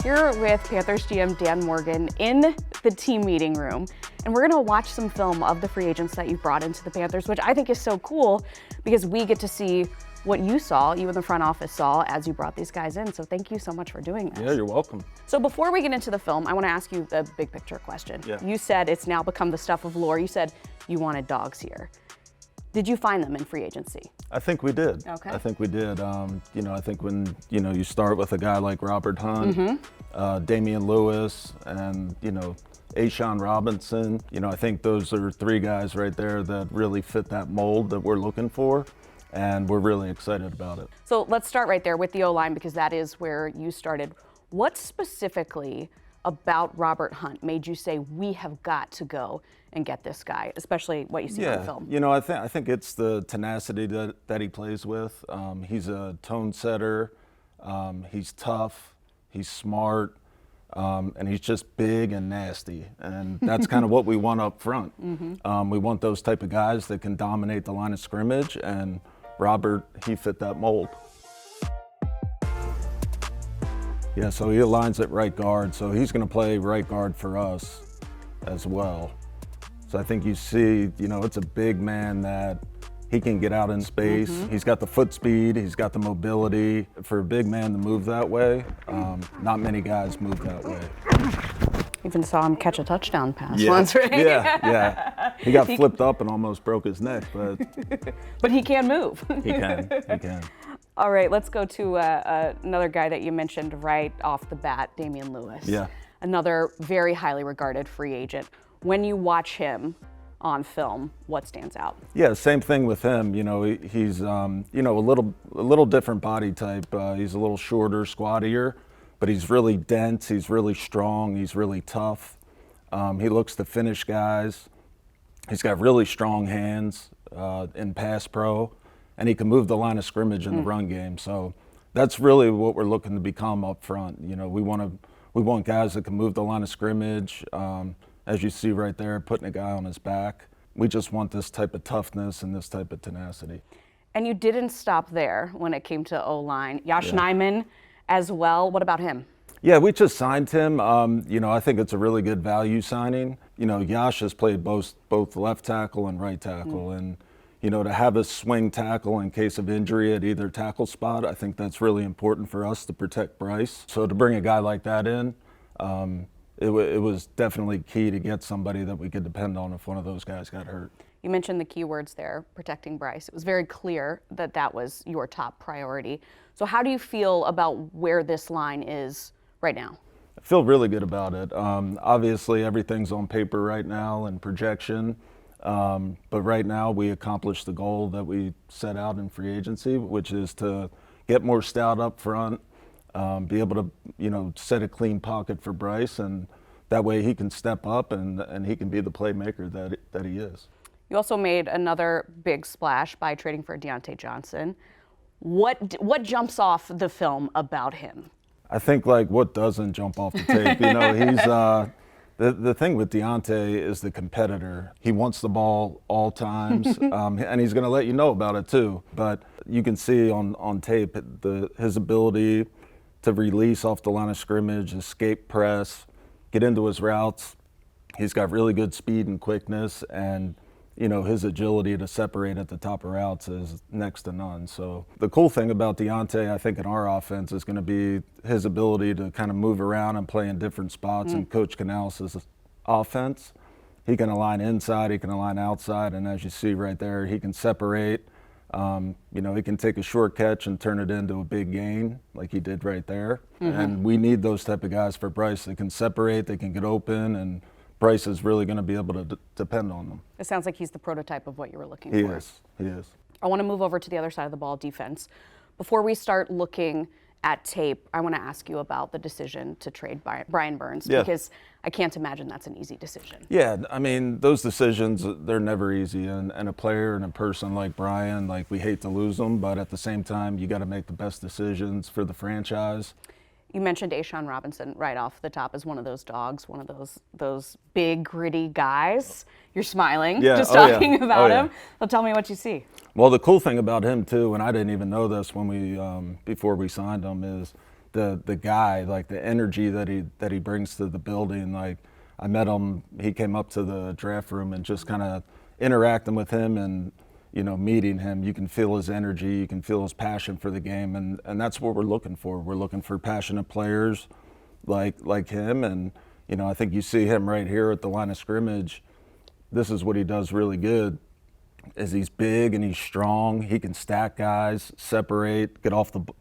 Here with Panthers GM Dan Morgan in the team meeting room, and we're going to watch some film of the free agents that you've brought into the Panthers, which I think is so cool because we get to see what you in the front office saw as you brought these guys in. So thank you so much for doing this. Yeah, you're welcome. So before we get into the film, I want to ask you a big picture question. Yeah. You said it's now become the stuff of lore. You said you wanted dogs here. Did you find them in free agency? I think we did. Okay. I think we did. I think when, you start with a guy like Robert Hunt, Damian Lewis, and, A'Shawn Robinson, I think those are three guys right there that really fit that mold that we're looking for, and we're really excited about it. So let's start right there with the O-line because that is where you started. What specifically about Robert Hunt made you say we have got to go and get this guy, especially what you see on film? I think it's the tenacity that he plays with. He's a tone setter. He's tough. He's smart. And he's just big and nasty. And that's kind of what we want up front. We want those type of guys that can dominate the line of scrimmage, and Robert, he fit that mold. Yeah, so he aligns at right guard, so he's going to play right guard for us as well. So I think you see, it's a big man that he can get out in space. He's got the foot speed, he's got the mobility. For a big man to move that way, not many guys move that way. Even saw him catch a touchdown pass once, right? Yeah. He got flipped up and almost broke his neck, but but he can move. He can. All right, let's go to another guy that you mentioned right off the bat, Damian Lewis. Yeah. Another very highly regarded free agent. When you watch him on film, what stands out? Yeah, same thing with him. He's a little different body type. He's a little shorter, squattier, but he's really dense. He's really strong. He's really tough. He looks to finish guys. He's got really strong hands in pass pro, and he can move the line of scrimmage in the run game. So that's really what we're looking to become up front. We want guys that can move the line of scrimmage. As you see right there, putting a guy on his back. We just want this type of toughness and this type of tenacity. And you didn't stop there when it came to O-line. Yosh Nijman as well. What about him? Yeah, we just signed him. I think it's a really good value signing. Yosh has played both left tackle and right tackle. And, to have a swing tackle in case of injury at either tackle spot, I think that's really important for us to protect Bryce. So to bring a guy like that in, it was definitely key to get somebody that we could depend on if one of those guys got hurt. You mentioned the key words there, protecting Bryce. It was very clear that that was your top priority. So how do you feel about where this line is right now? I feel really good about it. Obviously, everything's on paper right now and projection. But right now, we accomplished the goal that we set out in free agency, which is to get more stout up front, be able to, set a clean pocket for Bryce, and that way he can step up and he can be the playmaker that he is. You also made another big splash by trading for Deontay Johnson. What jumps off the film about him? I think what doesn't jump off the tape. He's the thing with Deontay is the competitor. He wants the ball all times, and he's going to let you know about it too. But you can see on tape his ability to release off the line of scrimmage, escape press, get into his routes. He's got really good speed and quickness, and his agility to separate at the top of routes is next to none. So the cool thing about Deontay, I think, in our offense is going to be his ability to kind of move around and play in different spots. In Coach Canales' offense, he can align inside, he can align outside, and as you see right there, he can separate. He can take a short catch and turn it into a big gain like he did right there. And we need those type of guys for Bryce. They can separate, they can get open, and Bryce is really going to be able to depend on them. It sounds like he's the prototype of what you were looking for. He is. I want to move over to the other side of the ball, defense. Before we start looking at tape, I want to ask you about the decision to trade Brian Burns, because I can't imagine that's an easy decision. Yeah, I mean, those decisions, they're never easy. And a player and a person like Brian, we hate to lose them, but at the same time, you got to make the best decisions for the franchise. You mentioned A'Shawn Robinson right off the top as one of those dogs, one of those big, gritty guys. You're smiling just talking about him. So tell me what you see. Well, the cool thing about him, too, and I didn't even know this when before we signed him, is the guy, like the energy that he brings to the building. Like I met him, he came up to the draft room, and just kind of interacting with him and meeting him, you can feel his energy, you can feel his passion for the game, and that's what we're looking for. We're looking for passionate players like him, and I think you see him right here at the line of scrimmage. This is what he does really good. Is he's big and he's strong. He can stack guys, separate,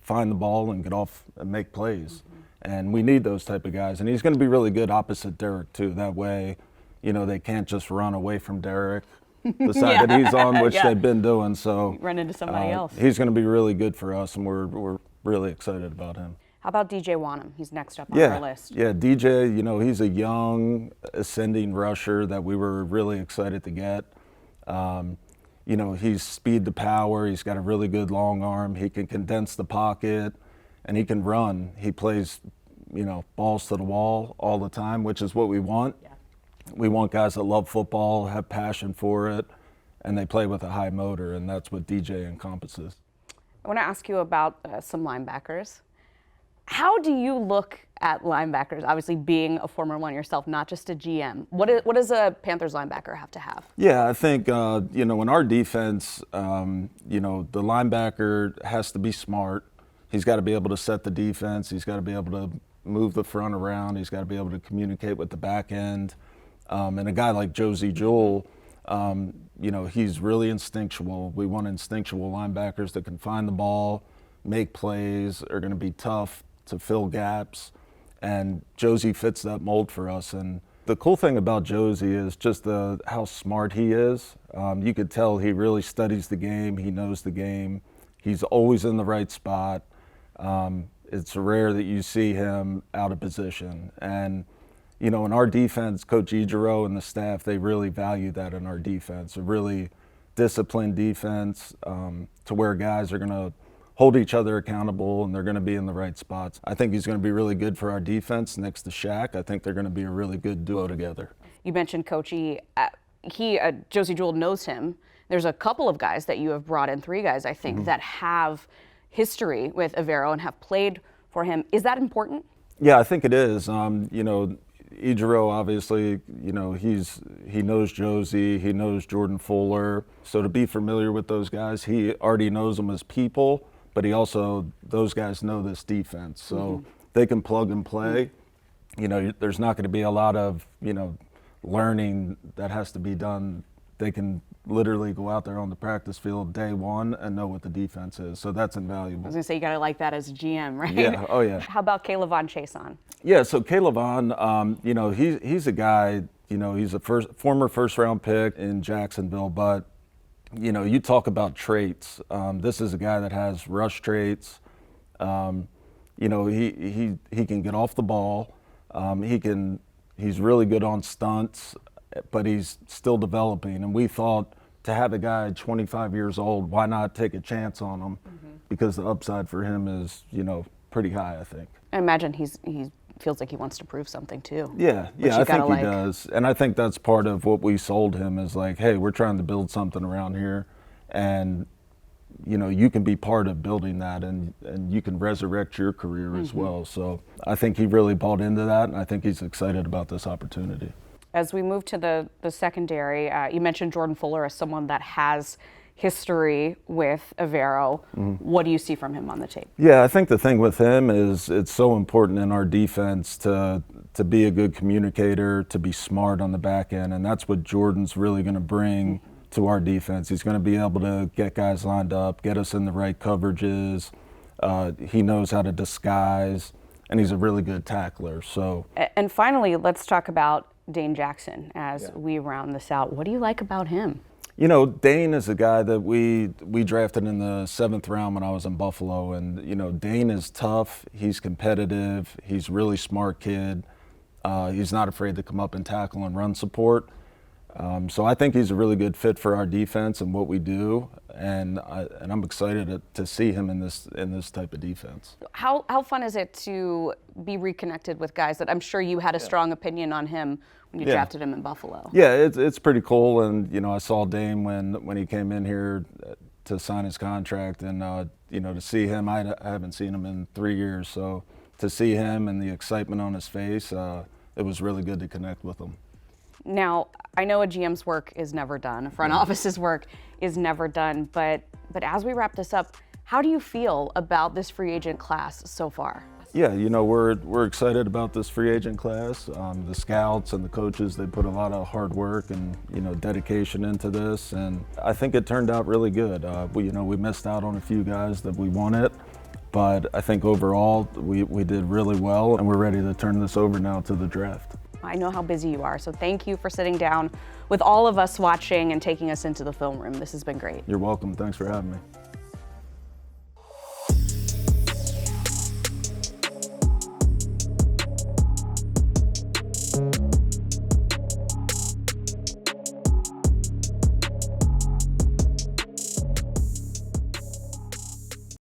find the ball and get off and make plays. And we need those type of guys. And he's going to be really good opposite Derek too. That way, they can't just run away from Derek, the side that he's on, which they've been doing. So run into somebody else. He's going to be really good for us, and we're really excited about him. How about DJ Wanham? He's next up on our list. Yeah, DJ, he's a young ascending rusher that we were really excited to get. He's speed to power. He's got a really good long arm. He can condense the pocket, and he can run. He plays, balls to the wall all the time, which is what we want. Yeah. We want guys that love football, have passion for it, and they play with a high motor, and that's what DJ encompasses. I want to ask you about some linebackers. How do you look at linebackers, obviously being a former one yourself, not just a GM? What does a Panthers linebacker have to have? Yeah, I think, in our defense, the linebacker has to be smart. He's got to be able to set the defense. He's got to be able to move the front around. He's got to be able to communicate with the back end. And a guy like Josie Jewell, he's really instinctual. We want instinctual linebackers that can find the ball, make plays, are going to be tough to fill gaps. And Josie fits that mold for us. And the cool thing about Josie is just how smart he is. You could tell he really studies the game. He knows the game. He's always in the right spot. It's rare that you see him out of position. And, in our defense, Coach Ijiro and the staff, they really value that in our defense, a really disciplined defense to where guys are going to hold each other accountable, and they're going to be in the right spots. I think he's going to be really good for our defense next to Shaq. I think they're going to be a really good duo together. You mentioned Coach E. Josie Jewell knows him. There's a couple of guys that you have brought in, 3 guys, I think, that have history with Evero and have played for him. Is that important? Yeah, I think it is. Ijiro, obviously, he knows Josie, he knows Jordan Fuller. So to be familiar with those guys, he already knows them as people, but those guys know this defense. So they can plug and play. There's not going to be a lot of, learning that has to be done. They can literally go out there on the practice field day one and know what the defense is. So that's invaluable. I was going to say, you got to like that as a GM, right? Yeah, oh yeah. How about Kaylavon Chason? Yeah, so Kaylavon, he's a guy, he's a former first-round pick in Jacksonville, but, you talk about traits. This is a guy that has rush traits. He can get off the ball. He's really good on stunts, but he's still developing. And we thought, to have a guy 25 years old, why not take a chance on him? Because the upside for him is, pretty high, I think. I imagine he feels like he wants to prove something too. Yeah, I think he does. And I think that's part of what we sold him is like, hey, we're trying to build something around here. And, you can be part of building that, and you can resurrect your career as well. So I think he really bought into that, and I think he's excited about this opportunity. As we move to the secondary, you mentioned Jordan Fuller as someone that has history with Evero. What do you see from him on the tape? Yeah, I think the thing with him is it's so important in our defense to be a good communicator, to be smart on the back end, and that's what Jordan's really going to bring to our defense. He's going to be able to get guys lined up, get us in the right coverages. He knows how to disguise, and he's a really good tackler. So. And finally, let's talk about Dane Jackson as we round this out. What do you like about him? Dane is a guy that we drafted in the 7th round when I was in Buffalo, and Dane is tough. He's competitive. He's a really smart kid. He's not afraid to come up and tackle and run support. So I think he's a really good fit for our defense and what we do, and I'm excited to see him in this type of defense. How fun is it to be reconnected with guys that I'm sure you had a strong opinion on him when you drafted him in Buffalo? Yeah, it's pretty cool, and I saw Dame when he came in here to sign his contract, and to see him, I haven't seen him in 3 years, so to see him and the excitement on his face, it was really good to connect with him. Now, I know a GM's work is never done, a front office's work is never done, but as we wrap this up, how do you feel about this free agent class so far? Yeah, you know, we're excited about this free agent class. The scouts and the coaches, they put a lot of hard work and, you know, dedication into this, and I think it turned out really good. We missed out on a few guys that we wanted, but I think overall we did really well, and we're ready to turn this over now to the draft. I know how busy you are, so thank you for sitting down with all of us watching and taking us into the film room. This has been great. You're welcome. Thanks for having me.